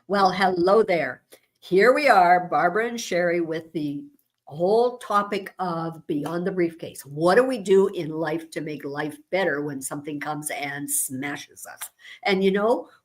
Well, hello there. Here we are, Barbara and Sherry, with the whole topic of Beyond the Briefcase. What do we do in life to make life better when something comes and smashes us? And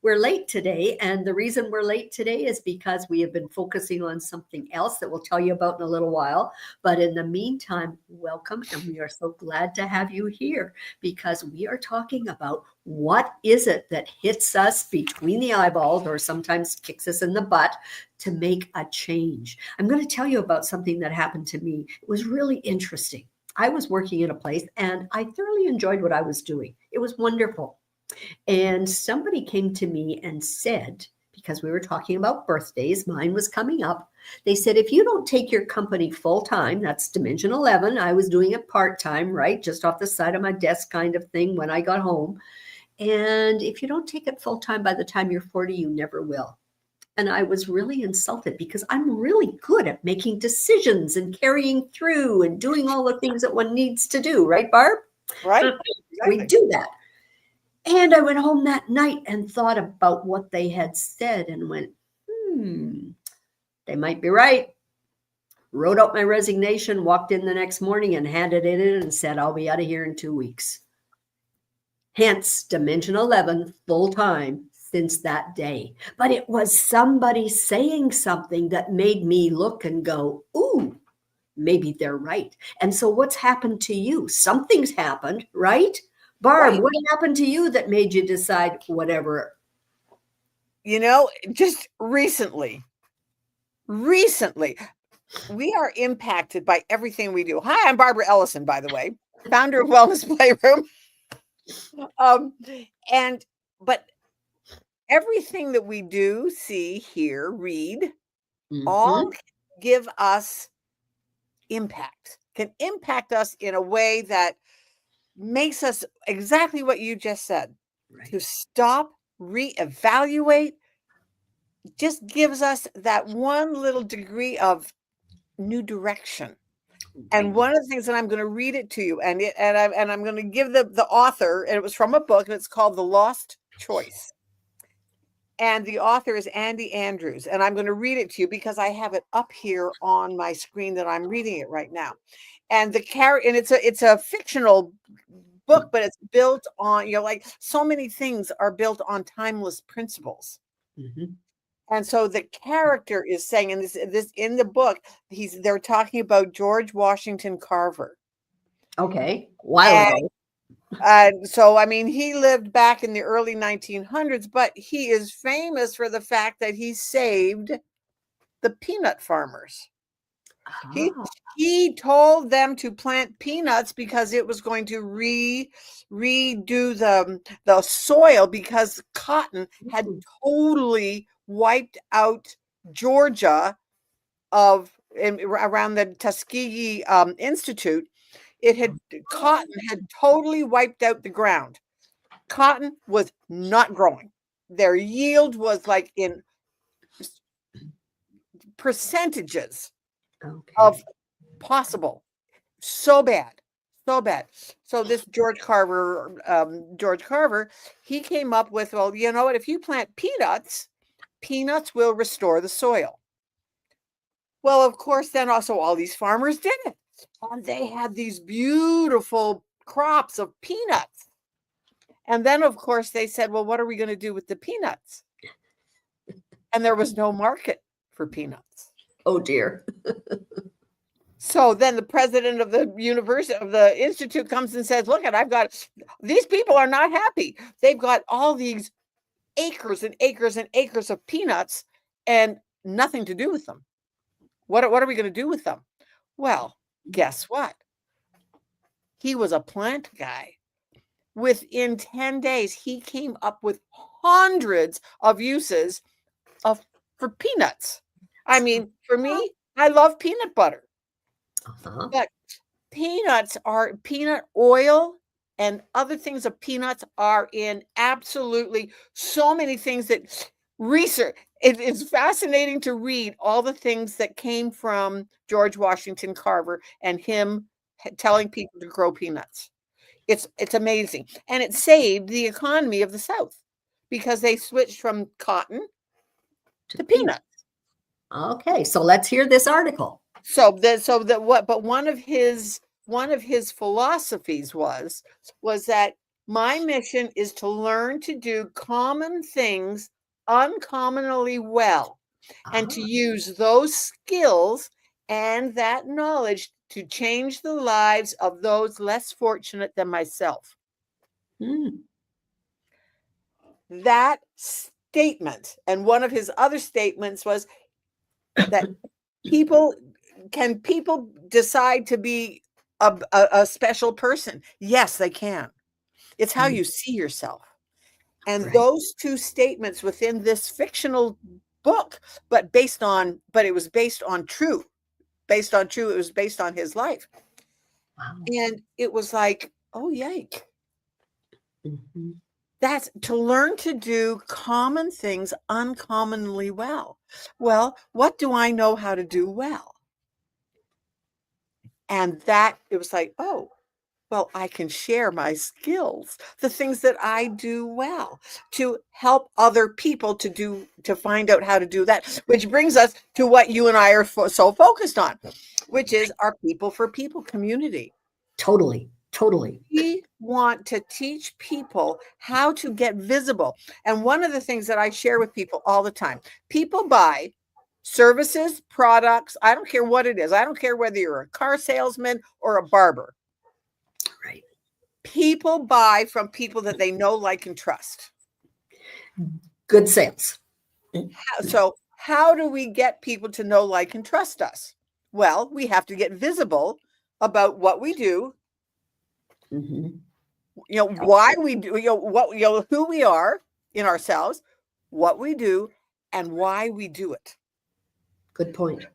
we're late today. And the reason we're late today is because we have been focusing on something else that we'll tell you about in a little while. But in the meantime, welcome. And we are so glad to have you here because we are talking about what is it that hits us between the eyeballs or sometimes kicks us in the butt to make a change. I'm going to tell you about something that happened to me. It was really interesting. I was working in a place and I thoroughly enjoyed what I was doing. It was wonderful. And somebody came to me and said, because we were talking about birthdays, mine was coming up. They said, if you don't take your company full time, that's Dimension 11. I was doing it part time, right? Just off the side of my desk kind of thing when I got home. And if you don't take it full time by the time you're 40, you never will. And I was really insulted because I'm really good at making decisions and carrying through and doing all the things that one needs to do. Right, Barb? Right. Exactly. We do that. And I went home that night and thought about what they had said and went, they might be right. Wrote out my resignation, walked in the next morning and handed it in and said, I'll be out of here in 2 weeks. Hence, Dimension 11 full time since that day. But it was somebody saying something that made me look and go, ooh, maybe they're right. And so what's happened to you? Something's happened, right? Barb, right. What happened to you that made you decide whatever? Just recently, we are impacted by everything we do. Hi, I'm Barbara Ellison, by the way, founder of Wellness Playroom. But everything that we do, see, hear, read, all give us impact, can impact us in a way that makes us exactly what you just said, right. To stop, reevaluate, just gives us that one little degree of new direction. And one of the things that I'm going to read it to you, and I'm going to give the author, and it was from a book, and it's called The Lost Choice. And the author is Andy Andrews, and I'm going to read it to you because I have it up here on my screen that I'm reading it right now. And it's a fictional book, but it's built on, like so many things are built on timeless principles. Mm-hmm. And so the character is saying, and this in the book, they're talking about George Washington Carver. Okay, while ago. So, I mean, he lived back in the early 1900s, but he is famous for the fact that he saved the peanut farmers. Oh. He told them to plant peanuts because it was going to redo the soil because cotton had totally wiped out Georgia around the Tuskegee Institute. Cotton had totally wiped out the ground. Cotton was not growing. Their yield was like in percentages of possible. So bad. So this George Carver, he came up with, well, you know what? If you plant peanuts will restore the soil. Well, of course, then also all these farmers did it. And they had these beautiful crops of peanuts. And then, of course, they said, well, what are we going to do with the peanuts? And there was no market for peanuts. Oh, dear. So then the president of the university, of the institute, comes and says, look, these people are not happy. They've got all these acres and acres and acres of peanuts and nothing to do with them. What are we going to do with them? Well, guess what? He was a plant guy. Within 10 days, he came up with hundreds of uses for peanuts. I mean, for me, I love peanut butter. But peanut oil and other things of peanuts are in absolutely so many things that research. It's fascinating to read all the things that came from George Washington Carver and him telling people to grow peanuts. It's amazing. And it saved the economy of the South because they switched from cotton to peanuts. Okay, so let's hear this article. But one of his philosophies was that my mission is to learn to do common things uncommonly well, and to use those skills and that knowledge to change the lives of those less fortunate than myself. That statement, and one of his other statements was that people decide to be a special person? Yes, they can. It's how you see yourself. And those two statements within this fictional book, but it was based on truth. It was based on his life. Wow. And it was like, oh, yike. That's to learn to do common things uncommonly well. Well, what do I know how to do well? And it was like, oh, well, I can share my skills, the things that I do well, to help other people to find out how to do that, which brings us to what you and I are so focused on, which is our people for people community. Totally. We want to teach people how to get visible. And one of the things that I share with people all the time, people buy services, products, I don't care what it is. I don't care whether you're a car salesman or a barber. Right. People buy from people that they know, like, and trust. Good sales. So how do we get people to know, like, and trust us? Well, we have to get visible about what we do. Why we do, who we are in ourselves, what we do, and why we do it. Good point.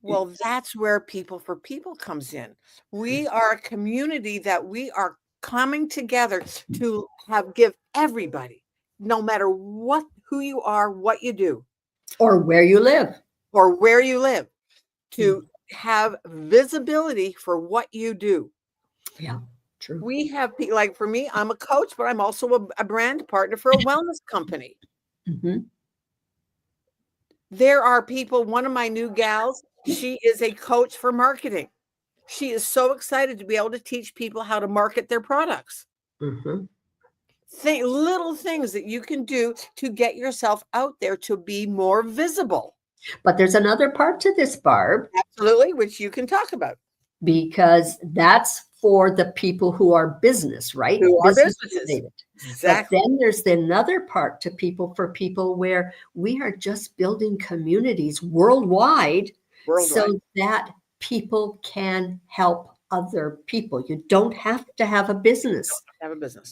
Well, that's where people for people comes in. We are a community that we are coming together to give everybody, no matter who you are, what you do, or where you live, to have visibility for what you do. Yeah. True. We have, like, for me, I'm a coach, but I'm also a brand partner for a wellness company. There are people, one of my new gals, she is a coach for marketing. She is so excited to be able to teach people how to market their products. Little things that you can do to get yourself out there to be more visible. But there's another part to this, Barb. Absolutely, which you can talk about. Because that's for the people who are business, right? Who are businesses. Exactly. But then there's another part to people for people where we are just building communities worldwide. So that people can help other people. You don't have to have a business.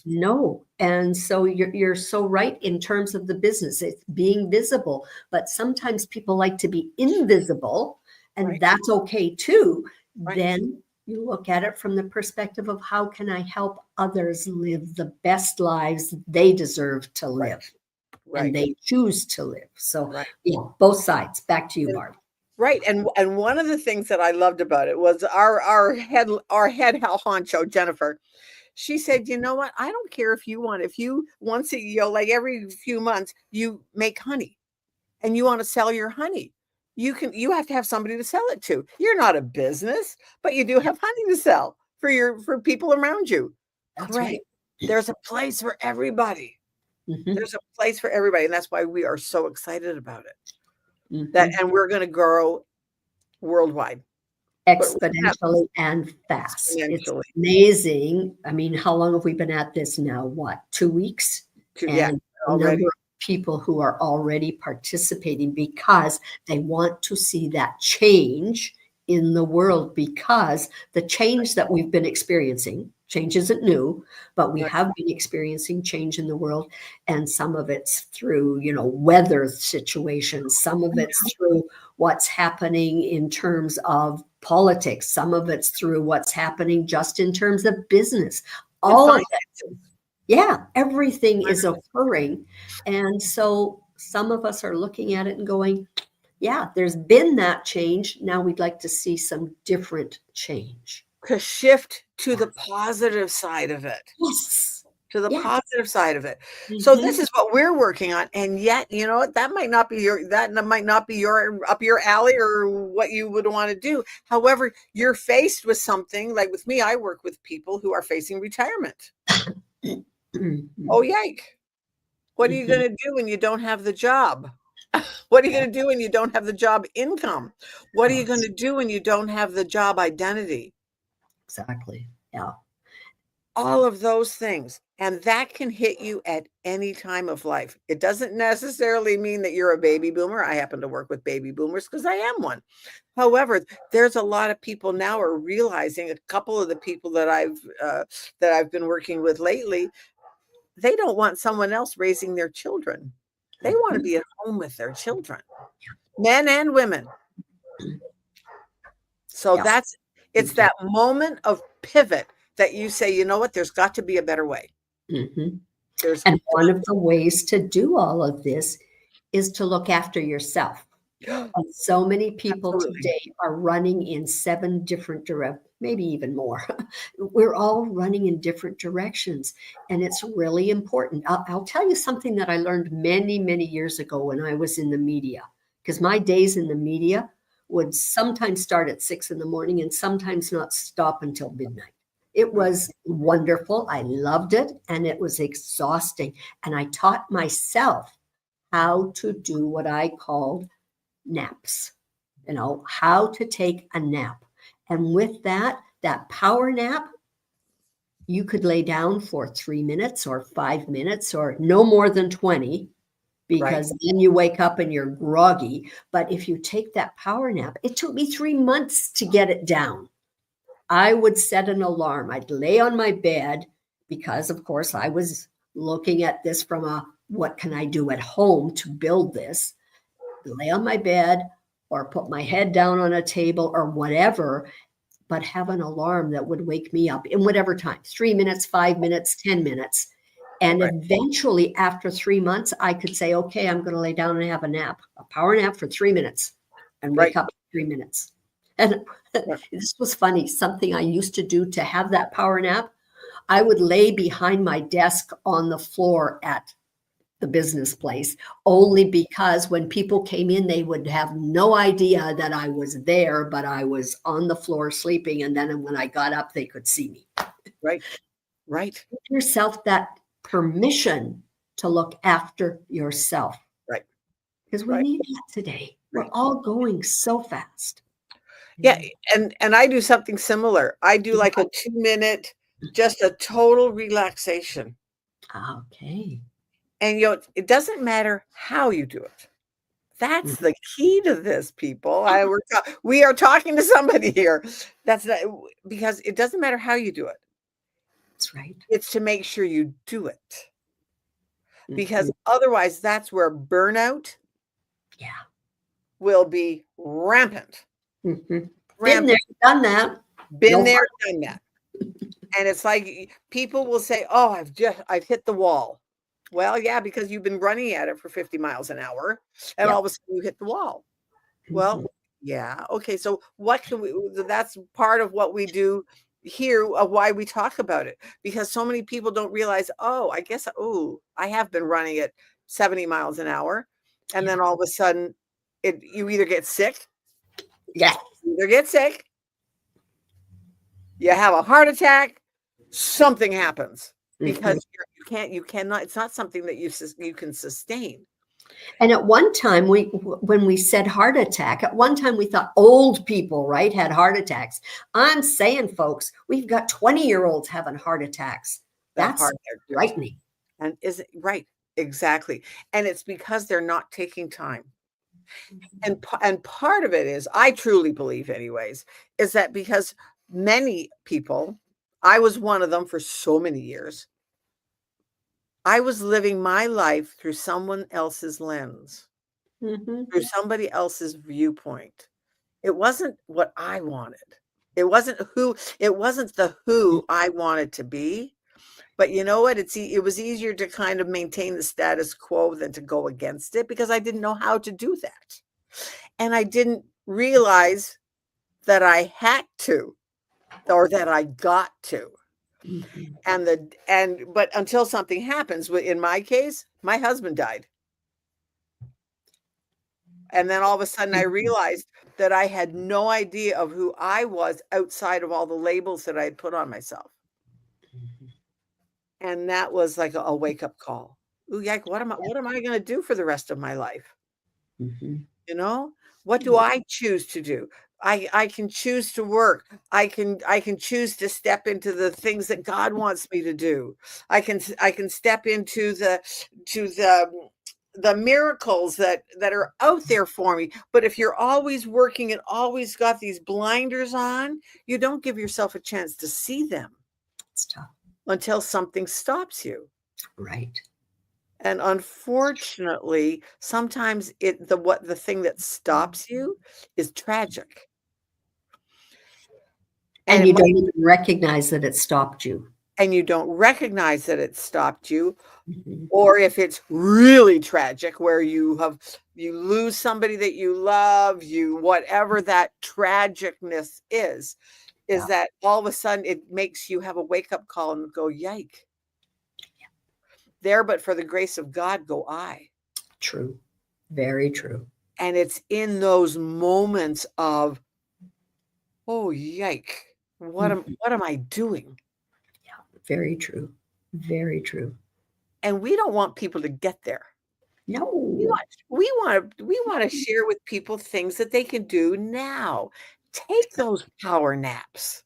No. And so you're so right in terms of the business. It's being visible. But sometimes people like to be invisible, and that's okay too. Then you look at it from the perspective of how can I help others live the best lives they deserve to live and they choose to live. So yeah, both sides. Back to you, Barb. Right. And one of the things that I loved about it was our head honcho, Jennifer. She said, you know what? I don't care if you once a year, like every few months, you make honey and you want to sell your honey. You have to have somebody to sell it to. You're not a business, but you do have honey to sell for people around you. That's right. There's a place for everybody. There's a place for everybody. And that's why we are so excited about it. And we're going to grow worldwide. Exponentially and fast. It's amazing. I mean, how long have we been at this now? What, 2 weeks? And already. People who are already participating because they want to see that change in the world, because the change that we've been experiencing, change isn't new, but we have been experiencing change in the world. And some of it's through, weather situations. Some of it's through what's happening in terms of politics. Some of it's through what's happening just in terms of business. All of it. Yeah, everything is occurring. And so some of us are looking at it and going, yeah, there's been that change. Now we'd like to see some different change. To shift to the positive side of it. Yes. to the Yeah. positive side of it. So this is what we're working on. And yet, you know what, that might not be your up your alley or what you would want to do. However, you're faced with something like with me, I work with people who are facing retirement. Oh, yike. What are you going to do when you don't have the job? What are you going to do when you don't have the job income? What are you going to do when you don't have the job identity? Exactly. Yeah. All of those things. And that can hit you at any time of life. It doesn't necessarily mean that you're a baby boomer. I happen to work with baby boomers because I am one. However, there's a lot of people now are realizing, a couple of the people that I've been working with lately, they don't want someone else raising their children. They want to be at home with their children, men and women. So it's that moment of pivot that you say, you know what, there's got to be a better way. And one of the ways to do all of this is to look after yourself. And so many people today are running in 7 different directions, maybe even more. We're all running in different directions. And it's really important. I'll tell you something that I learned many, many years ago when I was in the media, because my days in the media would sometimes start at 6 in the morning and sometimes not stop until midnight. It was wonderful. I loved it. And it was exhausting. And I taught myself how to do what I called naps, how to take a nap. And with that power nap, you could lay down for 3 minutes or 5 minutes or no more than 20, because then you wake up and you're groggy. But if you take that power nap, it took me 3 months to get it down. I would set an alarm. I'd lay on my bed because, of course, I was looking at this from what can I do at home to build this? Lay on my bed or put my head down on a table or whatever, but have an alarm that would wake me up in whatever time, 3 minutes, 5 minutes, 10 minutes. And eventually after 3 months, I could say, okay, I'm going to lay down and have a nap, a power nap for 3 minutes and wake up in 3 minutes. And this was funny. Something I used to do to have that power nap, I would lay behind my desk on the floor at the business place, only because when people came in, they would have no idea that I was there, but I was on the floor sleeping. And then when I got up, they could see me. Right. Give yourself that permission to look after yourself. Right. Because we need that today. We're all going so fast. Yeah. And I do something similar. I do like a 2-minute, just a total relaxation. Okay. And it doesn't matter how you do it. That's the key to this, people. We are talking to somebody here. That's not, because it doesn't matter how you do it. That's right. It's to make sure you do it. Because otherwise, that's where burnout will be rampant. Been there, done that. Been there, done that. And it's like people will say, oh, I've hit the wall. Well, yeah, because you've been running at it for 50 miles an hour and all of a sudden you hit the wall. Well, yeah. Okay. So what can that's part of what we do here, of why we talk about it, because so many people don't realize, I have been running at 70 miles an hour. And then all of a sudden you either get sick. Yeah. Either get sick. You have a heart attack. Something happens. Because you cannot, it's not something that you can sustain. And at one time, when we said heart attack, at one time we thought old people, had heart attacks. I'm saying, folks, we've got 20-year-olds having heart attacks. That's frightening. And is it right? Exactly. And it's because they're not taking time. And part of it is, I truly believe anyways, is that because many people, I was one of them for so many years, I was living my life through someone else's lens, through somebody else's viewpoint. It wasn't what I wanted. It wasn't the who I wanted to be. But you know what? It was easier to kind of maintain the status quo than to go against it, because I didn't know how to do that. And I didn't realize that I had to, or that I got to. But until something happens, in my case, my husband died. And then all of a sudden I realized that I had no idea of who I was outside of all the labels that I had put on myself. And that was like a wake-up call. Ooh, yike, what am I going to do for the rest of my life? You know, what do I choose to do? I can choose to work. I can choose to step into the things that God wants me to do. I can step into the miracles that are out there for me. But if you're always working and always got these blinders on, you don't give yourself a chance to see them. It's tough. Until something stops you. Right. And unfortunately, sometimes the thing that stops you is tragic. And you don't even recognize that it stopped you. And you don't recognize that it stopped you. Or if it's really tragic, where you lose somebody that you love, whatever that tragicness is that all of a sudden it makes you have a wake-up call and go, yike. There, but for the grace of God, go I. True. Very true. And it's in those moments of, oh, yike. What am I doing? Yeah, very true. Very true. And we don't want people to get there. No. We want to share with people things that they can do now. Take those power naps.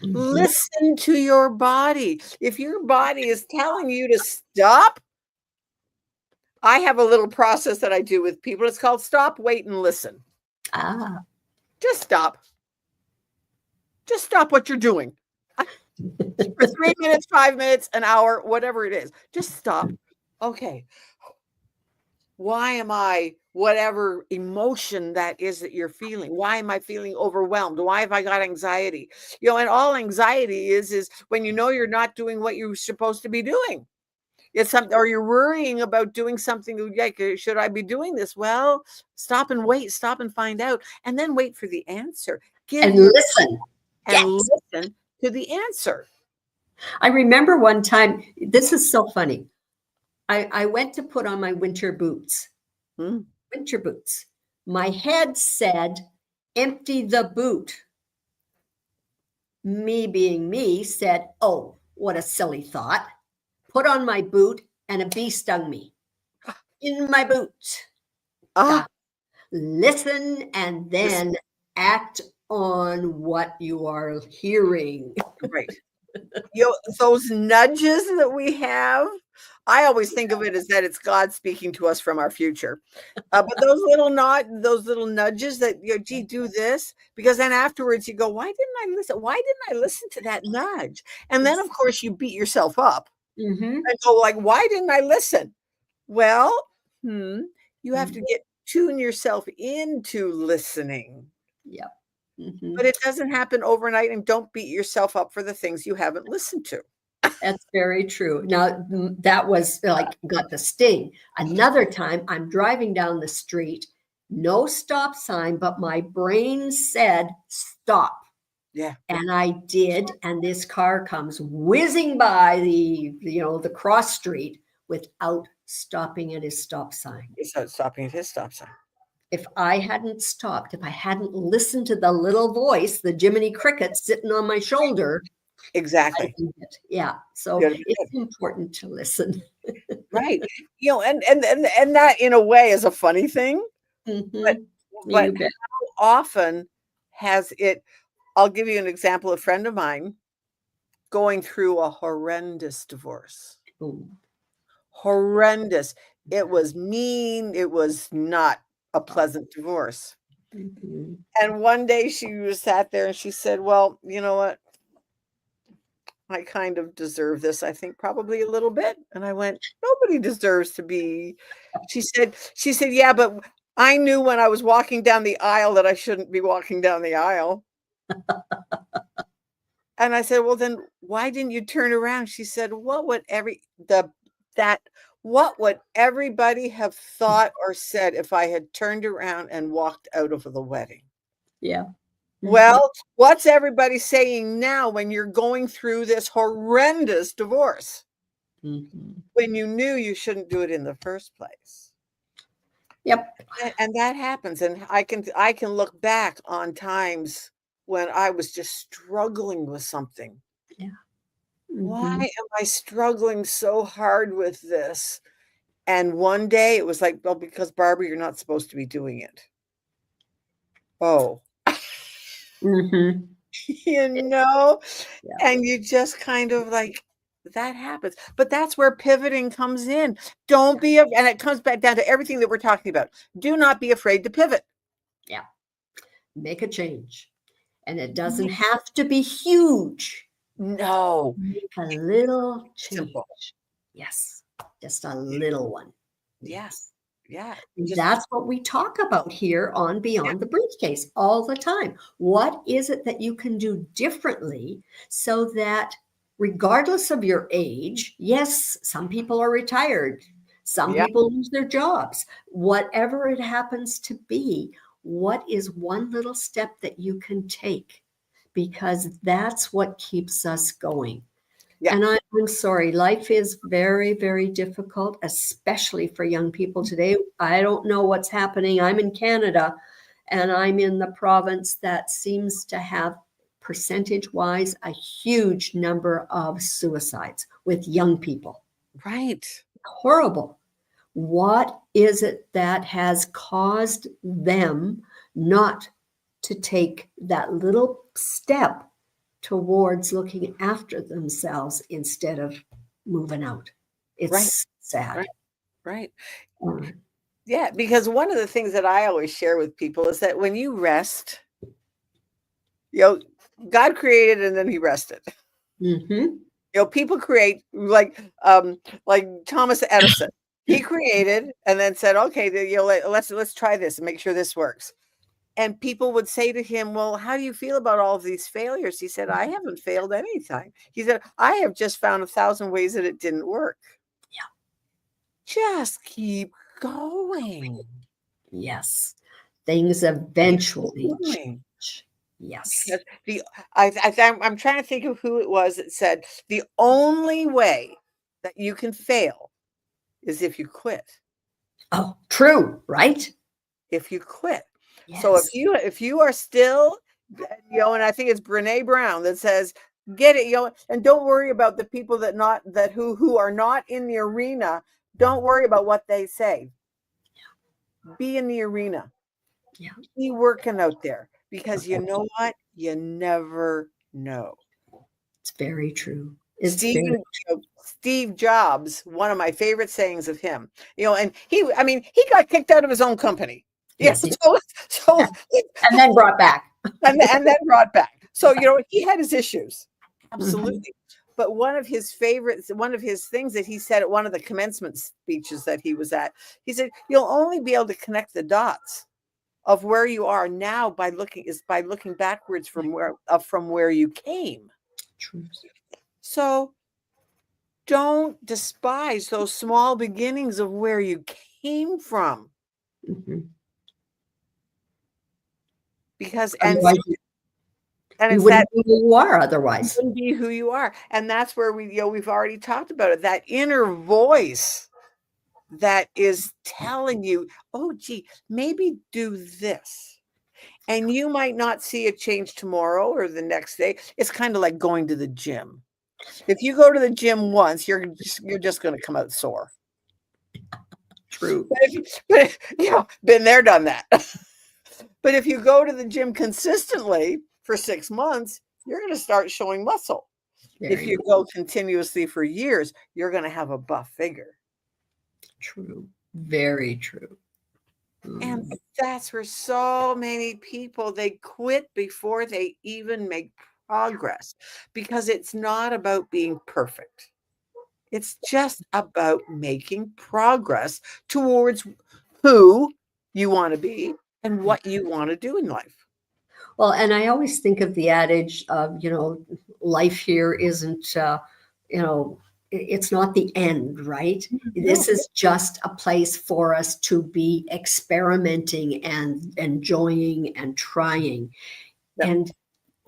Listen to your body. If your body is telling you to stop, I have a little process that I do with people. It's called stop, wait, and listen. Just stop. Just stop what you're doing. For 3 minutes, 5 minutes, an hour, whatever it is. Just stop. Okay. Why am I, whatever emotion that is that you're feeling, why am I feeling overwhelmed? Why have I got anxiety? And all anxiety is when you know you're not doing what you're supposed to be doing. It's something, or you're worrying about doing something. Like, should I be doing this? Well, stop and wait, stop and find out, and then wait for the answer. Listen. Listen to the answer. I remember one time, this is so funny. I went to put on my winter boots. Winter boots. My head said, empty the boot. Me being me said, oh, what a silly thought. Put on my boot and a bee stung me in my boot. Listen and then act on what you are hearing. Right. Those nudges that we have, I always think of it as that it's God speaking to us from our future. But those little nudges that, gee, do this, because then afterwards you go, why didn't I listen? Why didn't I listen to that nudge? And then of course you beat yourself up and go like, why didn't I listen? Well, you have to tune yourself into listening. Yeah. But it doesn't happen overnight, and don't beat yourself up for the things you haven't listened to. That's very true. Now, that was like got the sting. Another time, I'm driving down the street, no stop sign, but my brain said, stop. Yeah. And I did. And this car comes whizzing by the cross street without stopping at his stop sign. Without stopping at his stop sign. If I hadn't stopped, if I hadn't listened to the little voice, the Jiminy Cricket sitting on my shoulder. Exactly. Yeah. So it's important to listen. Right. And that in a way is a funny thing. But how often has it, I'll give you an example. A friend of mine going through a horrendous divorce. Horrendous. It was mean. It was not a pleasant divorce. And one day she sat there and she said, well, you know what? I kind of deserve this, I think probably a little bit. And I went, nobody deserves to be. She said, yeah, but I knew when I was walking down the aisle that I shouldn't be walking down the aisle. And I said, well, then why didn't you turn around? She said, what would everybody have thought or said if I had turned around and walked out of the wedding? Yeah. Well, what's everybody saying now when you're going through this horrendous divorce? When you knew you shouldn't do it in the first place. Yep. And that happens. And I can look back on times when I was just struggling with something. Yeah. Why am I struggling so hard with this? And one day it was like, well, because Barbara, you're not supposed to be doing it. Oh. You know? Yeah. And you just kind of like, that happens. But that's where pivoting comes in. Don't be, and it comes back down to everything that we're talking about. Do not be afraid to pivot. Yeah. Make a change. And it doesn't have to be huge. No. Make a little change. Simple. Yes. Just a little one. Yes. Yeah. That's what we talk about here on Beyond the Briefcase all the time. What is it that you can do differently so that regardless of your age, yes, some people are retired, some people lose their jobs, whatever it happens to be, what is one little step that you can take? Because that's what keeps us going. Yeah. And I'm sorry, life is very, very difficult, especially for young people today. I don't know what's happening. I'm in Canada, and I'm in the province that seems to have, percentage-wise, a huge number of suicides with young people. Right. Horrible. What is it that has caused them not to take that little step towards looking after themselves instead of moving out? It's sad. Right. Yeah, because one of the things that I always share with people is that when you rest, God created and then he rested. People create like Thomas Edison. He created and then said, okay, let's try this and make sure this works. And people would say to him, well, how do you feel about all of these failures? He said, I haven't failed any time. He said, I have just found 1,000 ways that it didn't work. Yeah. Just keep going. Yes. Things eventually change. Yes. I'm trying to think of who it was that said, the only way that you can fail is if you quit. Oh, true, right? If you quit. Yes. So if you are still, and I think it's Brene Brown that says, get it, and don't worry about the people who are not in the arena. Don't worry about what they say. Be in the arena. Yeah. Be working out there, because you know what? You never know. It's very true. Steve Jobs, one of my favorite sayings of him, and he got kicked out of his own company. Yes. And then brought back. and then brought back. So, he had his issues. Absolutely. But one of his things that he said at one of the commencement speeches that he was at, he said, you'll only be able to connect the dots of where you are now by looking backwards from where you came. True. So don't despise those small beginnings of where you came from. Because you wouldn't be who you are otherwise. You wouldn't be who you are. And that's where we've already talked about it, that inner voice that is telling you, oh, gee, maybe do this. And you might not see a change tomorrow or the next day. It's kind of like going to the gym. If you go to the gym once, you're just going to come out sore. True. But been there, done that. But if you go to the gym consistently for 6 months, you're going to start showing muscle. If you go continuously for years, you're going to have a buff figure. True. Very true. And that's where so many people, they quit before they even make progress, because it's not about being perfect. It's just about making progress towards who you want to be and what you want to do in life. Well, and I always think of the adage of, life here isn't, it's not the end, right? This is just a place for us to be experimenting and enjoying and trying. Yep. And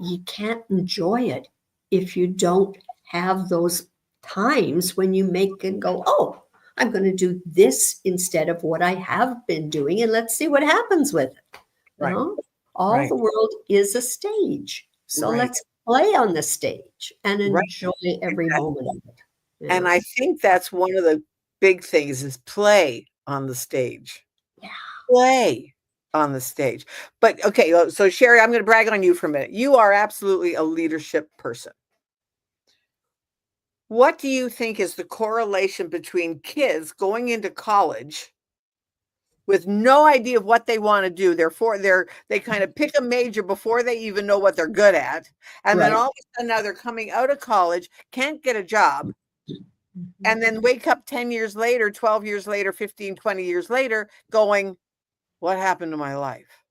you can't enjoy it if you don't have those times when you make and go, oh, I'm going to do this instead of what I have been doing, and let's see what happens with it. You Right. know, all Right. the world is a stage. So Right. let's play on the stage and Right. enjoy every Exactly. moment of it. you And know? I think that's one of the big things is play on the stage. Yeah. Play on the stage. But okay, so Sherry, I'm going to brag on you for a minute. You are absolutely a leadership person. What do you think is the correlation between kids going into college with no idea of what they want to do? They kind of pick a major before they even know what they're good at. And then Right. all of a sudden now they're coming out of college, can't get a job, Mhm. and then wake up 10 years later, 12 years later, 15, 20 years later, going, what happened to my life?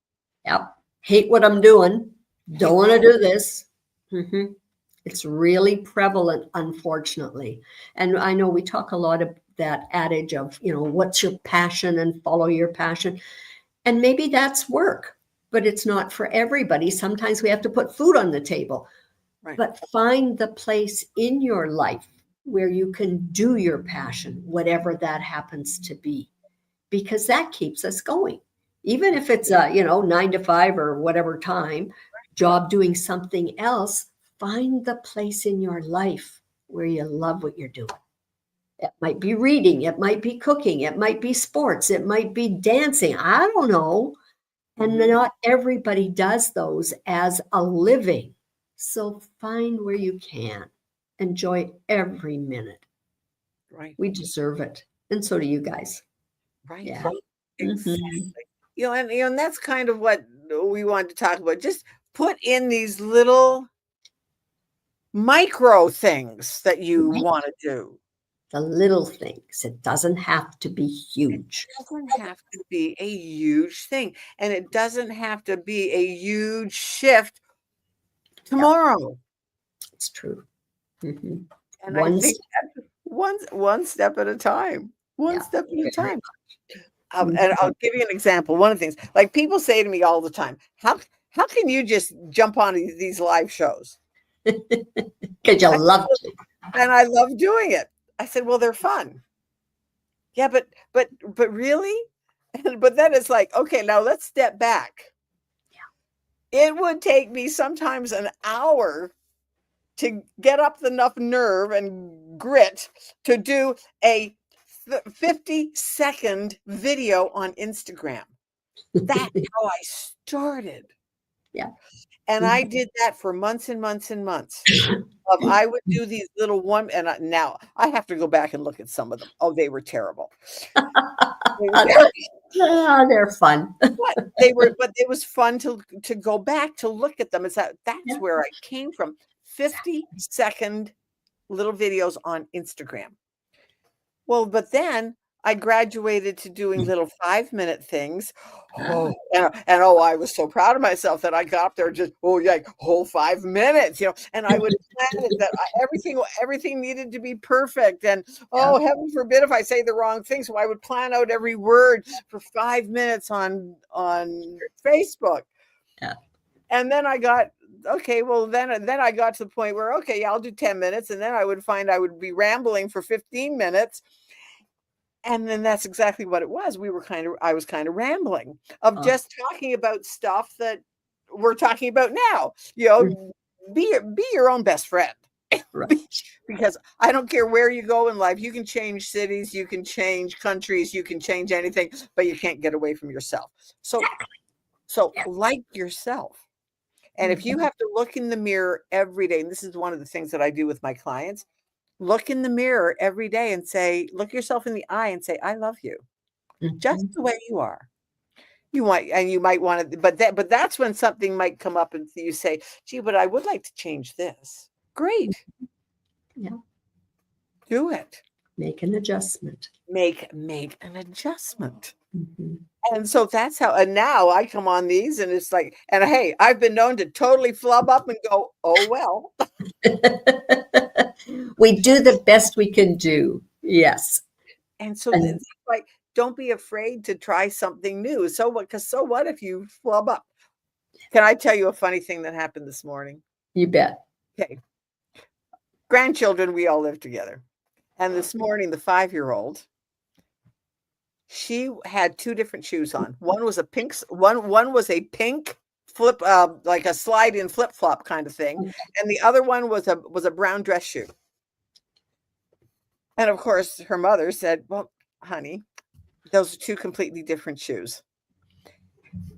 Yep. Hate what I'm doing. Don't want to do this. Mhm. It's really prevalent, unfortunately. And I know we talk a lot of that adage of, what's your passion and follow your passion. And maybe that's work, but it's not for everybody. Sometimes we have to put food on the table. Right. But find the place in your life where you can do your passion, whatever that happens to be, because that keeps us going. Even if it's a, 9 to 5 or whatever time job doing something else, find the place in your life where you love what you're doing. It might be reading, it might be cooking, it might be sports, it might be dancing. I don't know. And not everybody does those as a living. So find where you can. Enjoy every minute. Right. We deserve it. And so do you guys. Right. Yeah. Exactly. Mhm. And that's kind of what we want to talk about. Just put in these little micro things that you Right. want to do. The little things. It doesn't have to be huge. It doesn't have to be a huge thing. And it doesn't have to be a huge shift tomorrow. It's true. Mhm. And I One think that's one step at a time. One Yeah, step at a very time. much. And I'll give you an example. One of the things, like people say to me all the time, how can you just jump on these live shows? Because you love to. And I love doing it. I said, well, they're fun. Yeah, but really? But then it's like, okay, now let's step back. It would take me sometimes an hour to get up enough nerve and grit to do a 50-second video on Instagram. That's how I started. Yeah. And I did that for months and months and months. I would do these little one, and now I have to go back and look at some of them. Oh, they were terrible. They're fun. But it was fun to go back to look at them. That's Yeah. where I came from. 50-second little videos on Instagram. Well, but then I graduated to doing little 5-minute things. Oh, and I was so proud of myself that I got up there just, whole 5 minutes, and I would plan it that everything needed to be perfect. And heaven forbid if I say the wrong thing. So I would plan out every word for 5 minutes on Facebook. Yeah. And then I got, then I got to the point where, I'll do 10 minutes. And then I would find I would be rambling for 15 minutes. And then that's exactly what it was. I was kind of rambling of just talking about stuff that we're talking about now. Be your own best friend. Right. Because I don't care where you go in life. You can change cities, you can change countries, you can change anything, but you can't get away from yourself. So like yourself. And if you have to look in the mirror every day, and this is one of the things that I do with my clients, look in the mirror every day and look yourself in the eye and say, I love you just the way you are. You might want to, but that's when something might come up and you say, gee, but I would like to change this. Great. Yeah. Do it. Make an adjustment. Make an adjustment. Mm-hmm. And so that's how, and now I come on these and it's like, and hey, I've been known to totally flub up and go, oh, well. We do the best we can do. Yes. And so it's like, don't be afraid to try something new. So what if you flub up? Can I tell you a funny thing that happened this morning? You bet. Okay. Grandchildren, we all live together. And this morning, the 5-year-old, she had 2 different shoes on. One was a pink flip, like a slide-in flip-flop kind of thing, and the other one was a brown dress shoe. And of course, her mother said, "Well, honey, those are 2 completely different shoes."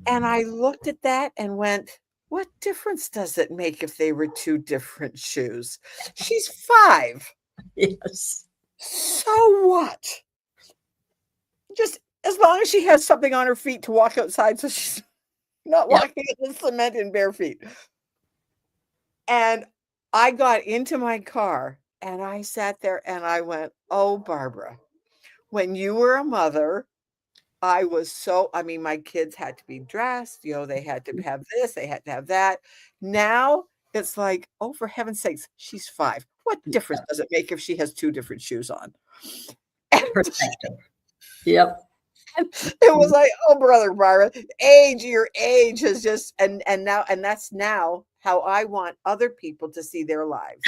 And I looked at that and went, "What difference does it make if they were 2 different shoes? She's 5. Yes. So what? Just as long as she has something on her feet to walk outside, so she's not walking in the cement in bare feet." And I got into my car and I sat there and I went, "Oh, Barbara, when you were a mother, I mean, my kids had to be dressed, they had to have this, they had to have that. Now it's like, oh, for heaven's sakes, she's 5. What difference does it make if she has 2 different shoes on?" Perspective. Yep. It was like, oh, brother, Barbara, your age has just, and that's now how I want other people to see their lives.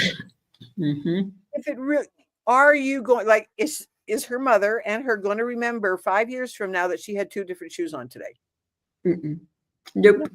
If it really, are you going, like, is her mother and her going to remember 5 years from now that she had 2 different shoes on today? Nope.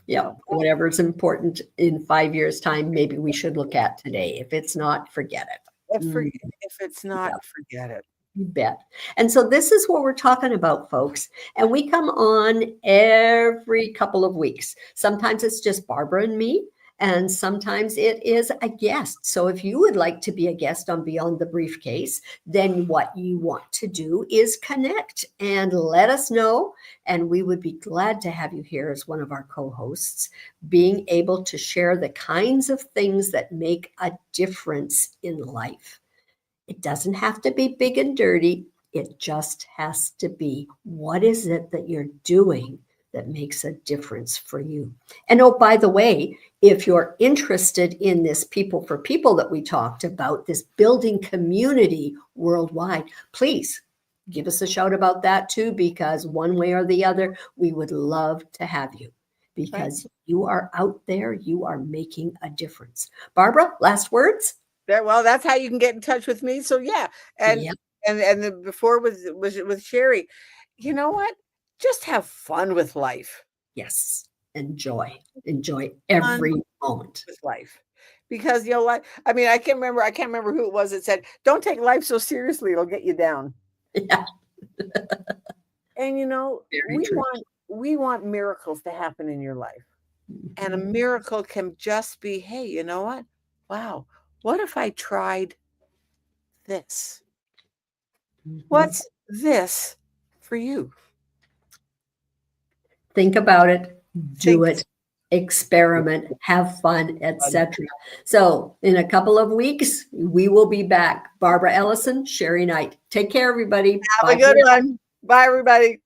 Yeah. Whatever's important in 5 years' time, maybe we should look at today. If it's not, forget it. If it's not, forget it. You bet. And so this is what we're talking about, folks. And we come on every couple of weeks. Sometimes it's just Barbara and me, and sometimes it is a guest. So if you would like to be a guest on Beyond the Briefcase, then what you want to do is connect and let us know. And we would be glad to have you here as one of our co-hosts, being able to share the kinds of things that make a difference in life. It doesn't have to be big and dirty. It just has to be, what is it that you're doing that makes a difference for you? And oh, by the way, if you're interested in this people for people that we talked about, this building community worldwide, please give us a shout about that too, because one way or the other, we would love to have you, because you are out there, you are making a difference. Barbara, last words? Well, that's how you can get in touch with me. So yeah, and before with Sherry, you know what? Just have fun with life. Yes, enjoy every moment with life, because what? I mean, I can't remember who it was that said, "Don't take life so seriously; it'll get you down." Yeah. And we want miracles to happen in your life, and a miracle can just be, hey, you know what? Wow. What if I tried this? What's this for you? Think about it, do it, experiment, have fun, etc. So in a couple of weeks, we will be back. Barbara Ellison, Sherry Knight. Take care, everybody. Have a good one. Bye, everybody.